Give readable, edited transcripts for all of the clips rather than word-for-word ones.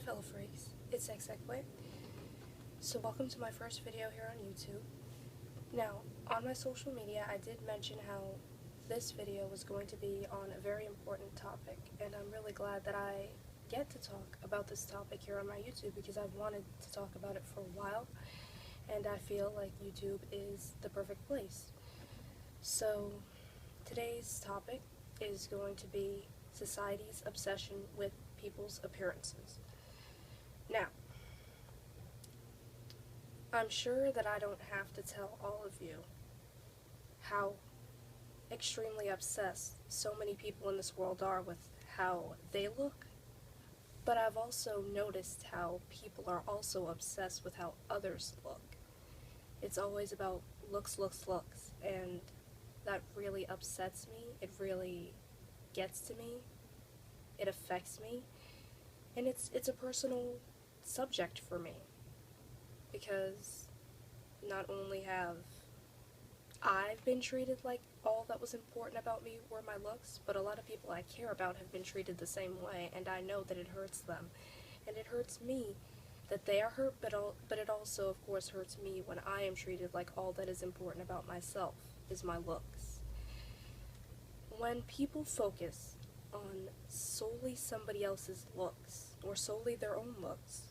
fellow freaks, it's Exequie. So welcome to my first video here on YouTube. Now, on my social media I did mention how this video was going to be on a very important topic, and I'm really glad that I get to talk about this topic here on my YouTube because I've wanted to talk about it for a while, and I feel like YouTube is the perfect place. So today's topic is going to be society's obsession with people's appearances. Now, I'm sure that I don't have to tell all of you how extremely obsessed so many people in this world are with how they look, but I've also noticed how people are also obsessed with how others look. It's always about looks, and that really upsets me. It really gets to me. It affects me, and it's a personal subject for me, because not only have I been treated like all that was important about me were my looks, but a lot of people I care about have been treated the same way, and I know that it hurts them, and it hurts me that they are hurt, but it also, of course, hurts me when I am treated like all that is important about myself is my looks. When people focus on solely somebody else's looks, or solely their own looks,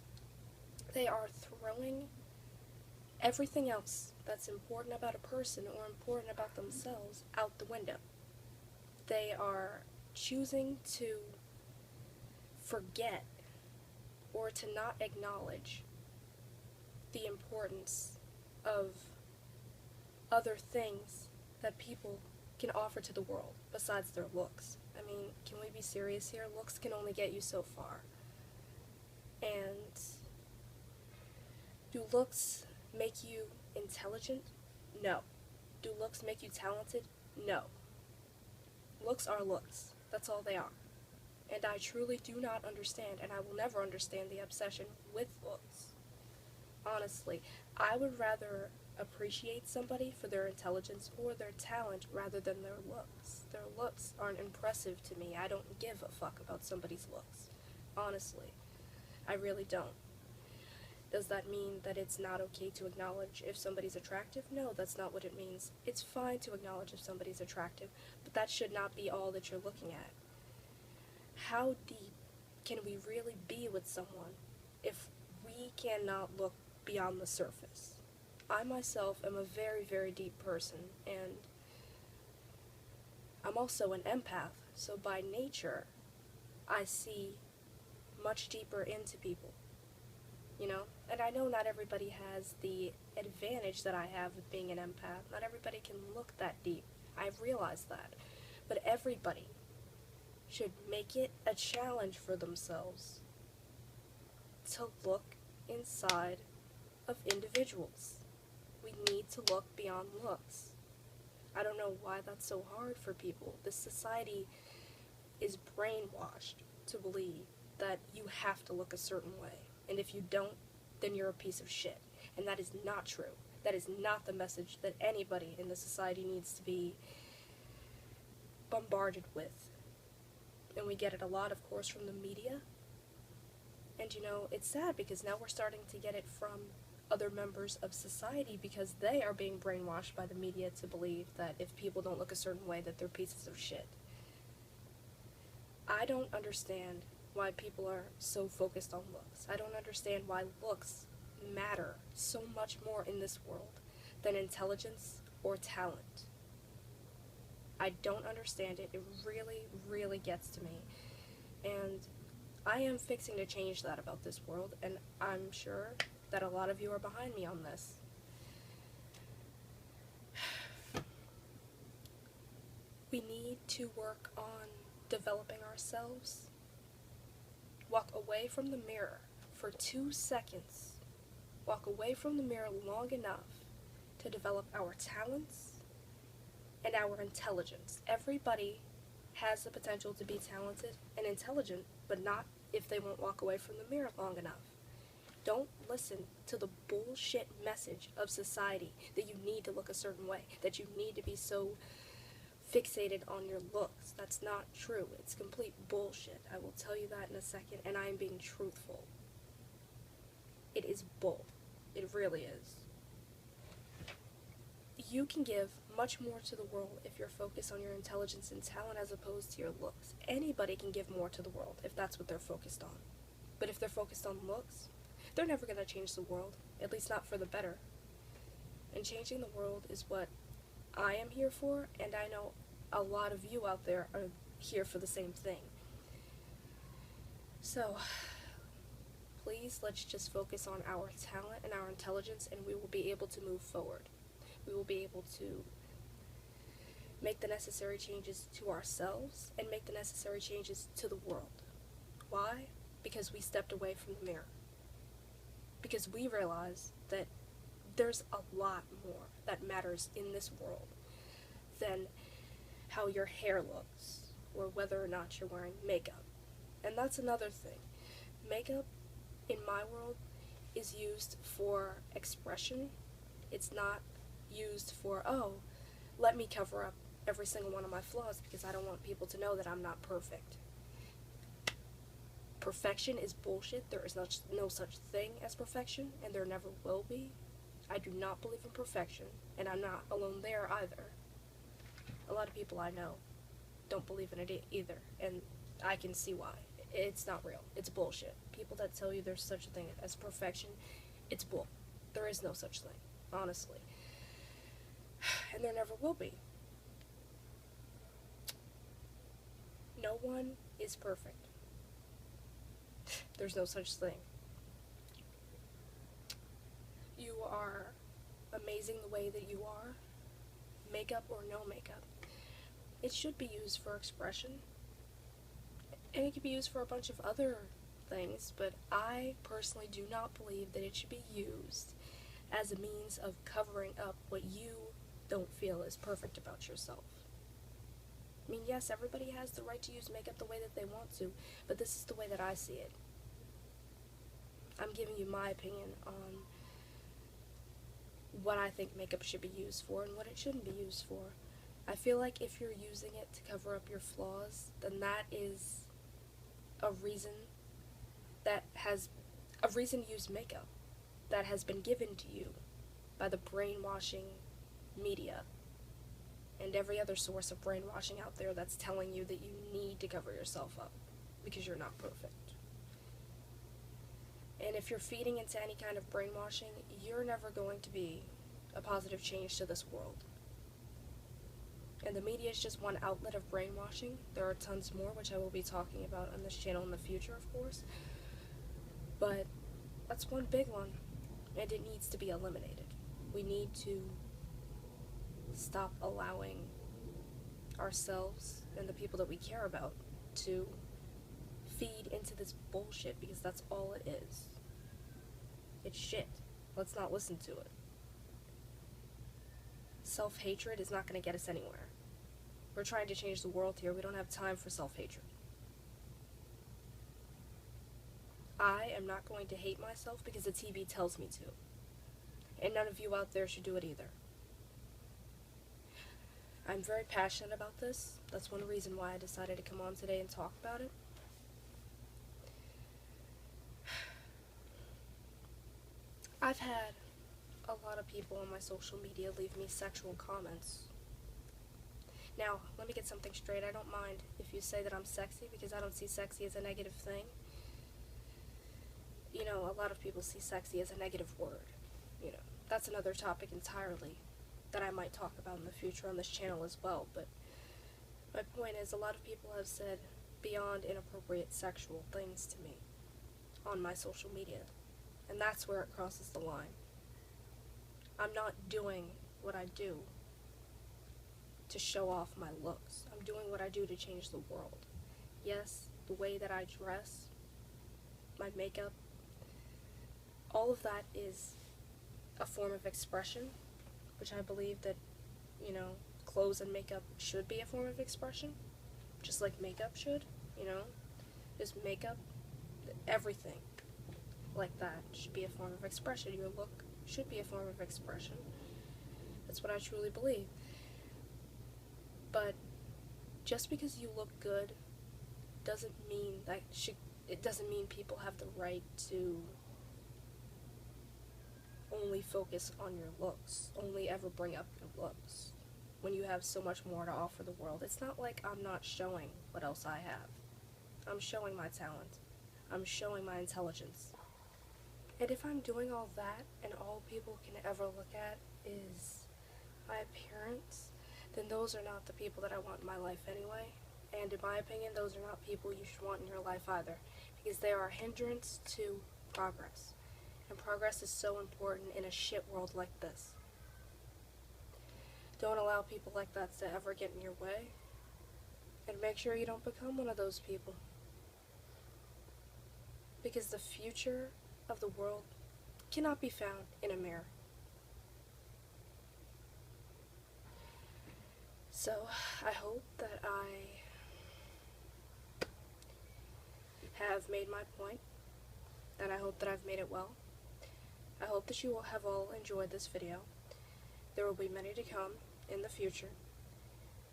they are throwing everything else that's important about a person or important about themselves out the window. They are choosing to forget or to not acknowledge the importance of other things that people can offer to the world besides their looks. I mean, can we be serious here? Looks can only get you so far. And do looks make you intelligent? No. Do looks make you talented? No. Looks are looks. That's all they are. And I truly do not understand, and I will never understand, the obsession with looks. Honestly, I would rather appreciate somebody for their intelligence or their talent rather than their looks. Their looks aren't impressive to me. I don't give a fuck about somebody's looks. Honestly, I really don't. Does that mean that it's not okay to acknowledge if somebody's attractive? No, that's not what it means. It's fine to acknowledge if somebody's attractive, but that should not be all that you're looking at. How deep can we really be with someone if we cannot look beyond the surface? I myself am a very, very deep person, and I'm also an empath, so by nature, I see much deeper into people, you know? And I know not everybody has the advantage that I have with being an empath. Not everybody can look that deep. I've realized that. But everybody should make it a challenge for themselves to look inside of individuals. We need to look beyond looks. I don't know why that's so hard for people. This society is brainwashed to believe that you have to look a certain way, and if you don't, then you're a piece of shit. And that is not true. That is not the message that anybody in this society needs to be bombarded with. And we get it a lot, of course, from the media. And you know, it's sad because now we're starting to get it from other members of society because they are being brainwashed by the media to believe that if people don't look a certain way that they're pieces of shit. I don't understand why people are so focused on looks. I don't understand why looks matter so much more in this world than intelligence or talent. I don't understand it. It really, really gets to me. And I am fixing to change that about this world, and I'm sure that a lot of you are behind me on this. We need to work on developing ourselves. Walk away from the mirror for 2 seconds. Walk away from the mirror long enough to develop our talents and our intelligence. Everybody has the potential to be talented and intelligent, but not if they won't walk away from the mirror long enough. Don't listen to the bullshit message of society that you need to look a certain way, that you need to be so fixated on your looks. That's not true. It's complete bullshit. I will tell you that in a second, and I am being truthful. It is bull. It really is. You can give much more to the world if you're focused on your intelligence and talent as opposed to your looks. Anybody can give more to the world if that's what they're focused on. But if they're focused on looks, they're never going to change the world, at least not for the better. And changing the world is what I am here for, and I know a lot of you out there are here for the same thing. So, please, let's just focus on our talent and our intelligence, and we will be able to move forward. We will be able to make the necessary changes to ourselves and make the necessary changes to the world. Why? Because we stepped away from the mirror. Because we realize that there's a lot more that matters in this world than how your hair looks or whether or not you're wearing makeup. And that's another thing. Makeup, in my world, is used for expression. It's not used for, oh, let me cover up every single one of my flaws because I don't want people to know that I'm not perfect. Perfection is bullshit. There is no such thing as perfection, and there never will be. I do not believe in perfection, and I'm not alone there either. A lot of people I know don't believe in it either, and I can see why. It's not real. It's bullshit. People that tell you there's such a thing as perfection, it's bull. There is no such thing, honestly. And there never will be. No one is perfect. There's no such thing. You are amazing the way that you are, makeup or no makeup. It should be used for expression, and it can be used for a bunch of other things, but I personally do not believe that it should be used as a means of covering up what you don't feel is perfect about yourself. I mean, yes, everybody has the right to use makeup the way that they want to, but this is the way that I see it. I'm giving you my opinion on what I think makeup should be used for and what it shouldn't be used for. I feel like if you're using it to cover up your flaws, then that is a reason to use makeup that has been given to you by the brainwashing media and every other source of brainwashing out there that's telling you that you need to cover yourself up because you're not perfect. And if you're feeding into any kind of brainwashing, you're never going to be a positive change to this world. And the media is just one outlet of brainwashing. There are tons more, which I will be talking about on this channel in the future, of course. But that's one big one, and it needs to be eliminated. We need to stop allowing ourselves and the people that we care about to feed into this bullshit, because that's all it is. It's shit. Let's not listen to it. Self-hatred is not going to get us anywhere. We're trying to change the world here. We don't have time for self-hatred. I am not going to hate myself because the TV tells me to. And none of you out there should do it either. I'm very passionate about this. That's one reason why I decided to come on today and talk about it. I've had a lot of people on my social media leave me sexual comments. Now, let me get something straight. I don't mind if you say that I'm sexy, because I don't see sexy as a negative thing. You know, a lot of people see sexy as a negative word. You know, that's another topic entirely that I might talk about in the future on this channel as well. But my point is, a lot of people have said beyond inappropriate sexual things to me on my social media. And that's where it crosses the line. I'm not doing what I do to show off my looks. I'm doing what I do to change the world. Yes, the way that I dress, my makeup, all of that is a form of expression, which I believe that, you know, clothes and makeup should be a form of expression, just like makeup should, you know. Just makeup, everything like that should be a form of expression. Your look should be a form of expression. That's what I truly believe. But just because you look good doesn't mean it doesn't mean people have the right to only focus on your looks, only ever bring up your looks, when you have so much more to offer the world. It's not like I'm not showing what else I have. I'm showing my talent. I'm showing my intelligence. And if I'm doing all that and all people can ever look at is my appearance, then those are not the people that I want in my life anyway. And in my opinion, those are not people you should want in your life either, because they are a hindrance to progress. And progress is so important in a shit world like this. Don't allow people like that to ever get in your way, and make sure you don't become one of those people. Because the future of the world cannot be found in a mirror. So, I hope that I have made my point, and I hope that I've made it well. I hope that you will have all enjoyed this video. There will be many to come in the future.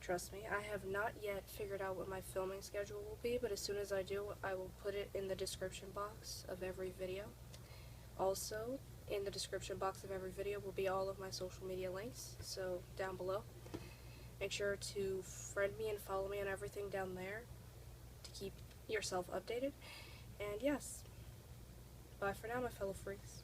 Trust me, I have not yet figured out what my filming schedule will be, but as soon as I do, I will put it in the description box of every video. Also, in the description box of every video will be all of my social media links, so down below. Make sure to friend me and follow me on everything down there to keep yourself updated. And yes, bye for now, my fellow freaks.